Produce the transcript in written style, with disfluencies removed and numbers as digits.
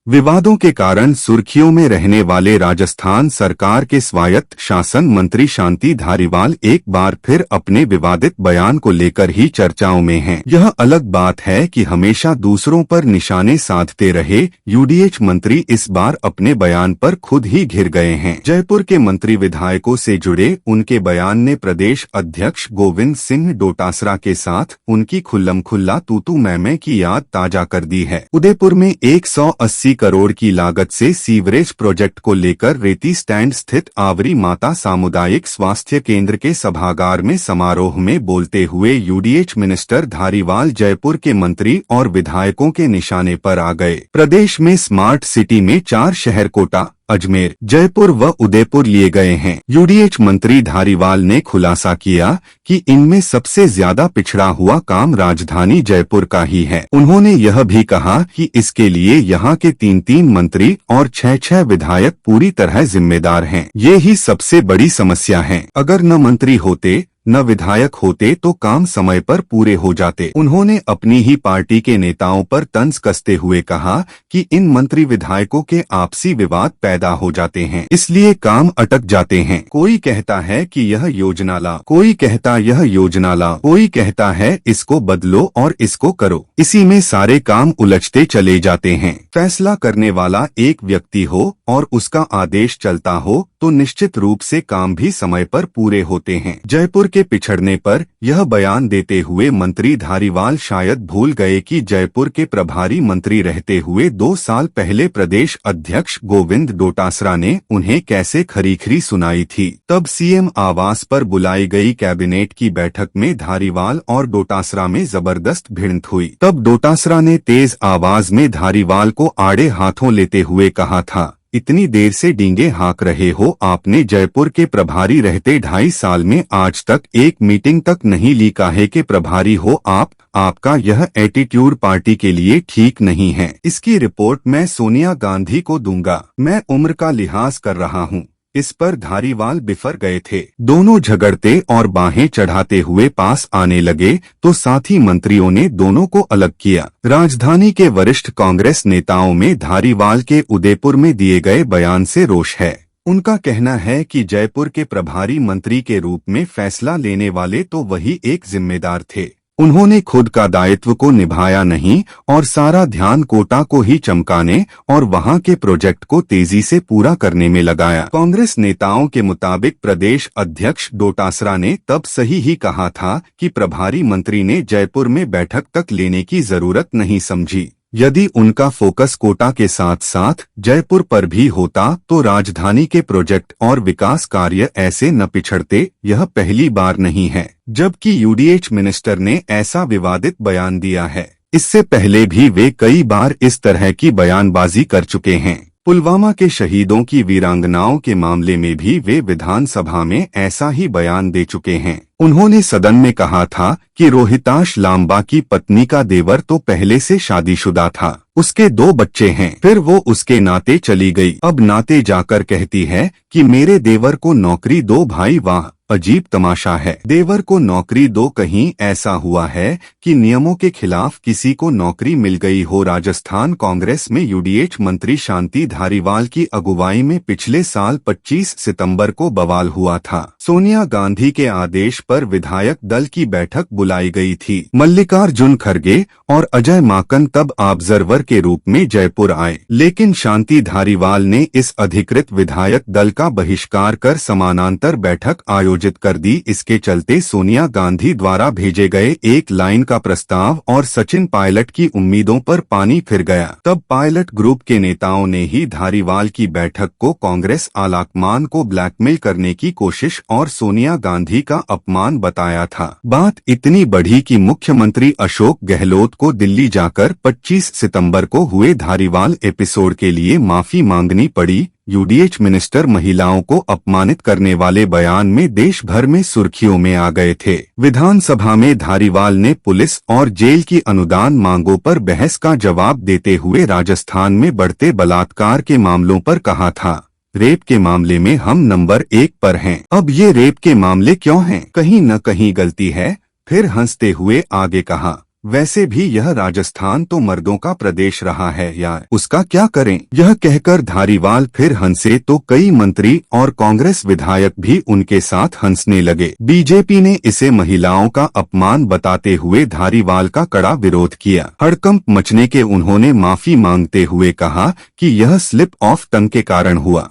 विवादों के कारण सुर्खियों में रहने वाले राजस्थान सरकार के स्वायत्त शासन मंत्री शांति धारीवाल एक बार फिर अपने विवादित बयान को लेकर ही चर्चाओं में हैं। यह अलग बात है कि हमेशा दूसरों पर निशाने साधते रहे यूडीएच मंत्री इस बार अपने बयान पर खुद ही घिर गए हैं। जयपुर के मंत्री विधायकों से जुड़े उनके बयान ने प्रदेश अध्यक्ष गोविंद सिंह डोटासरा के साथ उनकी खुल्लम-खुल्ला तू-तू मैं की याद ताजा कर दी है। उदयपुर में 180 करोड़ की लागत से सीवरेज प्रोजेक्ट को लेकर रेती स्टैंड स्थित आवरी माता सामुदायिक स्वास्थ्य केंद्र के सभागार में समारोह में बोलते हुए यूडीएच मिनिस्टर धारीवाल जयपुर के मंत्री और विधायकों के निशाने पर आ गए। प्रदेश में स्मार्ट सिटी में 4 शहर कोटा, अजमेर, जयपुर व उदयपुर लिए गए हैं। यूडीएच मंत्री धारीवाल ने खुलासा किया कि इनमें सबसे ज्यादा पिछड़ा हुआ काम राजधानी जयपुर का ही है। उन्होंने यह भी कहा कि इसके लिए यहाँ के 3-3 मंत्री और 6-6 विधायक पूरी तरह जिम्मेदार हैं। ये ही सबसे बड़ी समस्या है। अगर न मंत्री होते न विधायक होते तो काम समय पर पूरे हो जाते। उन्होंने अपनी ही पार्टी के नेताओं पर तंज कसते हुए कहा कि इन मंत्री विधायकों के आपसी विवाद पैदा हो जाते हैं, इसलिए काम अटक जाते हैं। कोई कहता है कि यह योजना ला, कोई कहता यह योजना ला, कोई कहता है इसको बदलो और इसको करो। इसी में सारे काम उलझते चले जाते हैं। फैसला करने वाला एक व्यक्ति हो और उसका आदेश चलता हो तो निश्चित रूप से काम भी समय पर पूरे होते हैं। जयपुर के पिछड़ने पर यह बयान देते हुए मंत्री धारीवाल शायद भूल गए कि जयपुर के प्रभारी मंत्री रहते हुए 2 साल पहले प्रदेश अध्यक्ष गोविंद डोटासरा ने उन्हें कैसे खरी-खरी सुनाई थी। तब सीएम आवास पर बुलाई गई कैबिनेट की बैठक में धारीवाल और डोटासरा में जबरदस्त भिड़ंत हुई। तब डोटासरा ने तेज आवाज में धारीवाल को आड़े हाथों लेते हुए कहा था, इतनी देर से डींगे हाँक रहे हो, आपने जयपुर के प्रभारी रहते 2.5 साल में आज तक एक मीटिंग तक नहीं ली, काहे के प्रभारी हो आप? आपका यह एटीट्यूड पार्टी के लिए ठीक नहीं है। इसकी रिपोर्ट मैं सोनिया गांधी को दूंगा। मैं उम्र का लिहाज कर रहा हूँ। इस पर धारीवाल बिफर गए थे। दोनों झगड़ते और बाहें चढ़ाते हुए पास आने लगे तो साथी मंत्रियों ने दोनों को अलग किया। राजधानी के वरिष्ठ कांग्रेस नेताओं में धारीवाल के उदयपुर में दिए गए बयान से रोष है। उनका कहना है कि जयपुर के प्रभारी मंत्री के रूप में फैसला लेने वाले तो वही एक जिम्मेदार थे। उन्होंने खुद का दायित्व को निभाया नहीं और सारा ध्यान कोटा को ही चमकाने और वहां के प्रोजेक्ट को तेजी से पूरा करने में लगाया। कांग्रेस नेताओं के मुताबिक प्रदेश अध्यक्ष डोटासरा ने तब सही ही कहा था कि प्रभारी मंत्री ने जयपुर में बैठक तक लेने की जरूरत नहीं समझी। यदि उनका फोकस कोटा के साथ साथ जयपुर पर भी होता तो राजधानी के प्रोजेक्ट और विकास कार्य ऐसे न पिछड़ते। यह पहली बार नहीं है जबकि यूडीएच मिनिस्टर ने ऐसा विवादित बयान दिया है। इससे पहले भी वे कई बार इस तरह की बयानबाजी कर चुके हैं। पुलवामा के शहीदों की वीरांगनाओं के मामले में भी वे विधानसभा में ऐसा ही बयान दे चुके हैं। उन्होंने सदन में कहा था कि रोहिताश लांबा की पत्नी का देवर तो पहले से शादीशुदा था, उसके 2 बच्चे हैं, फिर वो उसके नाते चली गई। अब नाते जाकर कहती है कि मेरे देवर को नौकरी दो। भाई वाह, अजीब तमाशा है। देवर को नौकरी दो, कहीं ऐसा हुआ है कि नियमों के खिलाफ किसी को नौकरी मिल गई हो। राजस्थान कांग्रेस में यूडीएच मंत्री शांति धारीवाल की अगुवाई में पिछले साल 25 सितंबर को बवाल हुआ था। सोनिया गांधी के आदेश पर विधायक दल की बैठक बुलाई गई थी। मल्लिकार्जुन खड़गे और अजय माकन तब ऑब्जर्वर के रूप में जयपुर आए, लेकिन शांति धारीवाल ने इस अधिकृत विधायक दल का बहिष्कार कर समानांतर बैठक आयोजित कर दी। इसके चलते सोनिया गांधी द्वारा भेजे गए एक लाइन का प्रस्ताव और सचिन पायलट की उम्मीदों पर पानी फिर गया। तब पायलट ग्रुप के नेताओं ने ही धारीवाल की बैठक को कांग्रेस आलाकमान को ब्लैकमेल करने की कोशिश और सोनिया गांधी का अपमान बताया था। बात इतनी बढ़ी कि मुख्यमंत्री अशोक गहलोत को दिल्ली जाकर 25 सितंबर को हुए धारीवाल एपिसोड के लिए माफी मांगनी पड़ी। यूडीएच मिनिस्टर महिलाओं को अपमानित करने वाले बयान में देश भर में सुर्खियों में आ गए थे। विधानसभा में धारीवाल ने पुलिस और जेल की अनुदान मांगों पर बहस का जवाब देते हुए राजस्थान में बढ़ते बलात्कार के मामलों पर कहा था, रेप के मामले में हम नंबर 1 पर हैं। अब ये रेप के मामले क्यों हैं? कहीं न कहीं गलती है। फिर हंसते हुए आगे कहा, वैसे भी यह राजस्थान तो मर्दों का प्रदेश रहा है यार, उसका क्या करें। यह कहकर धारीवाल फिर हंसे तो कई मंत्री और कांग्रेस विधायक भी उनके साथ हंसने लगे। बीजेपी ने इसे महिलाओं का अपमान बताते हुए धारीवाल का कड़ा विरोध किया। हड़कंप मचने के उन्होंने माफी मांगते हुए कहा कि यह स्लिप ऑफ टंग के कारण हुआ।